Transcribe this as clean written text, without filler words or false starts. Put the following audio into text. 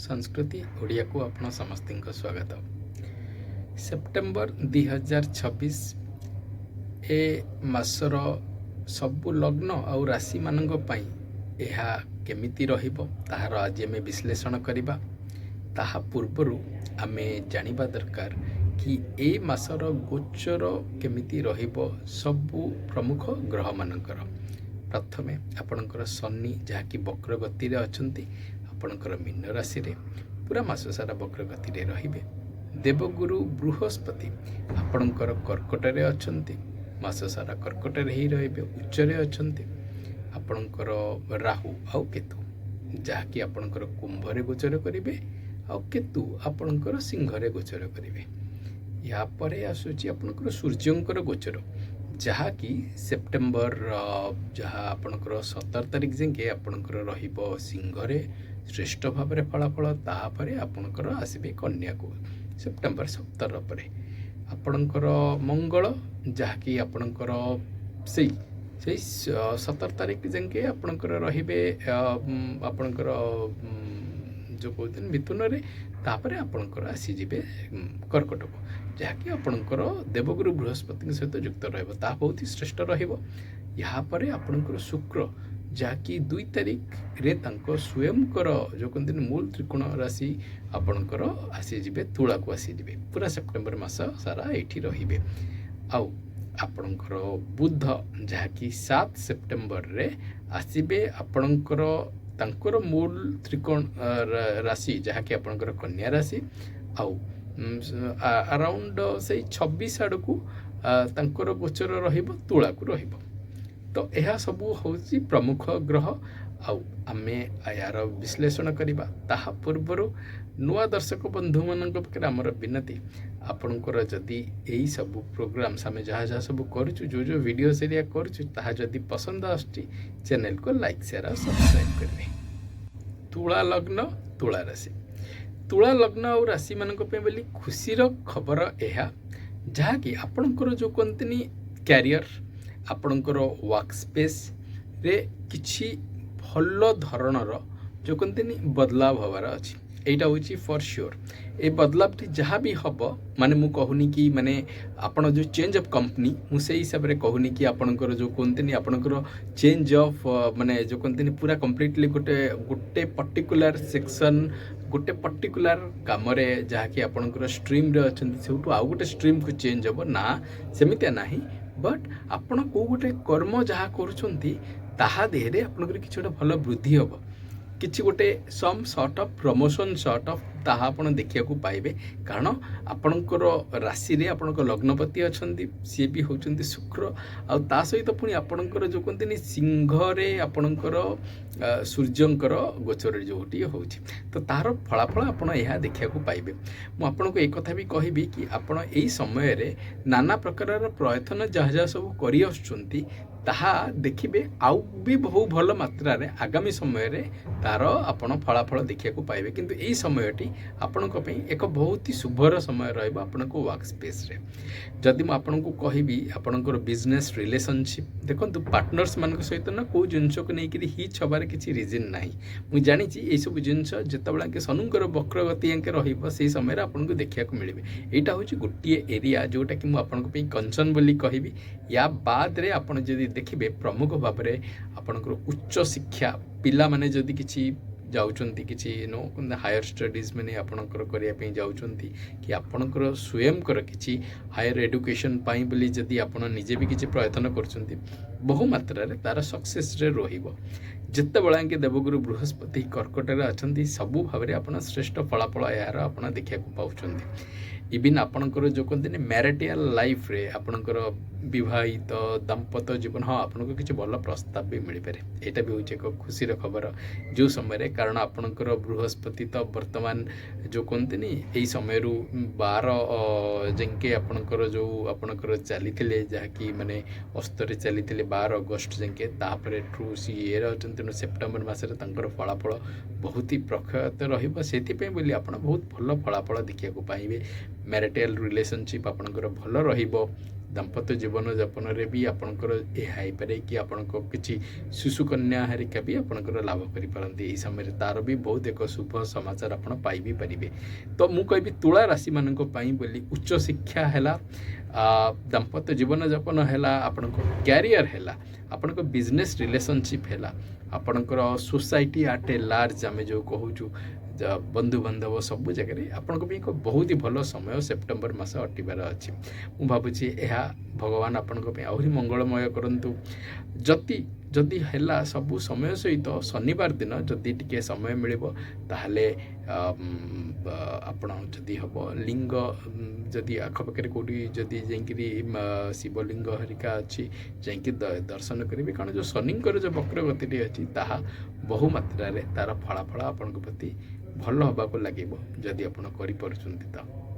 संस्कृति ओडिया को आपण समस्त स्वागत। सेप्टेम्बर 2026 ए मासर सबु लग्न और राशि मानक पई एहा केमिति रहिबो ताहार आज आमे विश्लेषण करिबा। ताहा पूर्वरु आमे जानिबा दरकार कि ए मासर गोचर केमिति रहिबो सबु प्रमुख ग्रह मानकर। प्रथमे आपणकर शनि जहाँकि वक्र गति रे अछंती आपणकर मीन राशि रे पूरा मास सारा वक्र गति रे रहिबे। देवगुरु बृहस्पति आपणकर कर्कट रे अछंती मास सारा कर्कट रे ही रहिबे, उच्च रे अछंती। आपणकर राहु आउ केतु जहाँकि आपणकर कुंभ रे गोचर करिवे आउ केतु आपणकर सिंह रे गोचर करिवे। या परे आसुची आपणकर सूर्यंकर गोचर जहाँकि सेप्टेम्बर जहाँ आपणकर 17 तारिख जाके आपणकर रहिबो सिंह रे श्रेष्ठ भाव में फलाफल। तापर आपणकर आसबे कन्या को सेप्टेम्बर 17 पर आपणकर मंगल जहाँकि आपणकर से 17 तारिख जाके आपणकर रहिबे आपणकर जो कहते मिथुन रे तापर आपणकर आसीजे कर्कट को जहाँकि आपणकर देवगुरु बृहस्पति सहित युक्त रहिबो ता बहुत ही श्रेष्ठ रहिबो। यहाँ पर आपणकर शुक्र जहाँकि 2 तारिख रे तांको स्वयंकर जो कहते मूल त्रिकोण राशि आपणकर आसीजे तुला को आसीजे पूरा सेप्टेम्बर मास सारा एठी रहिबे। आउ आपणकर बुध जहाँकि 7 सेप्टेम्बर रे आसीबे आपणकर तांकर मूल त्रिकोण राशि जहाँकि आपणकर कन्या राशि आउ अराउंड से 26 आड़ को तांकर गोचर रहिबो तुला को रहिबो। तो यह सबू होची प्रमुख ग्रह आउ आमे यार विश्लेषण करिबा। ताहा पूर्वरु नुआ दर्शक बंधु मानक पाखे आमर विनती आपणकर जदि एई सबू प्रोग्राम्स आमे जहाँ जहाँ सब करूछु जो वीडियो एरिया करूछु ताहा जदि पसंद आछि चैनल को लाइक शेयर और सब्सक्राइब करिवे। तुला लग्न तुला राशि तुला लग्न और राशि मानक पे बोली खुशीर खबर यह जहाँकि आपणकर जो कहते कैरियर आपणकर वर्क स्पेस रे किछि भल धरणर जो कहते बदलाव हबार अच्छी एटा होची फॉर श्योर। ए बदलाव जहाँ भी हम माने मु कहूनी कि माने आपण जो चेंज ऑफ कंपनी मु से हिसाब रे कहूनी कि आपणकर जो कहते आपणकर चेंज ऑफ माने जो कहते पूरा कंप्लीटली गोटे पर्टिकुलर सेक्शन गोटे पर्टिकुलर काम रे जहाँकि आपणकर स्ट्रीम रे अछंती सेउटू आउ गोटे स्ट्रीम को चेंज हो ना सेमितिया नाही बट आपण को गोटे कर्म जहाँ करूछंती ताहा देहरे आपणकर किछि गोटे भल वृद्धि हो किछि गोटे some sort of promotion sort of ताहा आपण देखिया को पाइबे। कारण आपणकर राशि रे आपणकर लग्नपति अछंती सी भी होचंती शुक्र आ ता सहित पुनी आपणकर जो कहते सिंह रे आपणकर सूर्यंकर गोचर जोटी होची तो तार फलाफल आपण यह देखिया को पाइबे। मु आपनको एक कथा भी कहबी कि आपण एई समय रे नाना प्रकार प्रयत्न जहाँ जहाँ सब करि आछंती ताहा देखिबे आउ भी बहु भल मात्रा रे आगामी समय रे तार आपण फलाफल देखिया को पाइबे। किंतु एई समयटी आपणको पई एक बहुत ही शुभर समय रहइबो आपणको वर्क स्पेस रे। जदि म आपणको कहिबी आपणकर बिजनेस रिलेशनशिप देखंतु पार्टनर्स मानक सहित ना को जिंस को नै कि ही छबार किछि रीजन नाही। मु जानि छि एई सब जिंस जेतबेला के सनुंकर वक्र गति अंके रहिबो सेई समय रे आपणको देखिया को मिलिबे। एटा होछि गोटिए एरिया जोटा कि मु आपणको पई कंसर्न बोली कहिबी। या बाद रे आपण जदि देखिबे प्रमुख भाव में आपणकर उच्च शिक्षा पिला माने जदि किछि जाउचंती किछि नो हायर स्टडीज माने आपणकर करिया पे जाउचंती कि आपणकर स्वयं कर किछि हायर एजुकेशन पाई बोली जदि आपण निजे भी किछि प्रयत्न करचंती बहु मात्रा रे तार सक्सेस रे रहिबो। जिते बेला के देवगुरु बृहस्पति कर्कट रे अछंती सबु भाव रे आपण श्रेष्ठ फलाफल यार आपण देखिया को पाउचंती। इवन आपणकर जो कहते मैरिटल लाइफ रे आपणकर विवाहित दाम्पत्य जीवन हाँ आपको किसी भल प्रस्ताव भी मिल पारे। यहाँ भी हूँ एक खुशीर खबर जो समय कारण आपणकर बृहस्पति तो वर्तमान जो कहते यही समय 12 जाके आपणकर जो आपणकर चली जहाँकि माने अस्तरे चली 12 अगस्त जाके तापर ठू सी ये तेणु सेप्टेम्बर मसरे फलाफल बहुत ही प्रख्यात रही बहुत भल फलाफल देखा पाइबे। मैरिटल रिलेशनशिप आपणकर भल रहिबो दाम्पत्य जीवन यापन भी आपणकर यह होपे कि आपण किसी शिशु कन्या हरिका भी आपणकर लाभ करें समय तार भी बहुत एक शुभ समाचार आप पाई भी पारे। तो मु कहि तुला राशि मान बोली उच्च शिक्षा है दाम्पत्य जीवन यापन है आपण क्यारियर है आपण बिजनेस रिलेशनशिप है आपणकर सोसाइटी आट ए लार्ज आम जो कहूँ बंधु बांधव सब जगह आपन को एक बहुत ही भल समय सेप्टेम्बर मास अटिबार अच्छी मु भावुची यह भगवान आपण आहरी मंगलमय करंतु जति जदि है सबू समय सहित शनिवार दिन जदि टिके समय मिलिबो ताहले आपण जदि हम लिंग जदि आखपाखे कौटी जदि जाकि शिवलिंग हरिका अच्छी जाकि दर्शन करेंगे कारण जो शनिकर जो वक्र गति अच्छी ताहा बहु मात्रा तार फलाफल आपण प्रति भल हवा लगे जदि आप तो।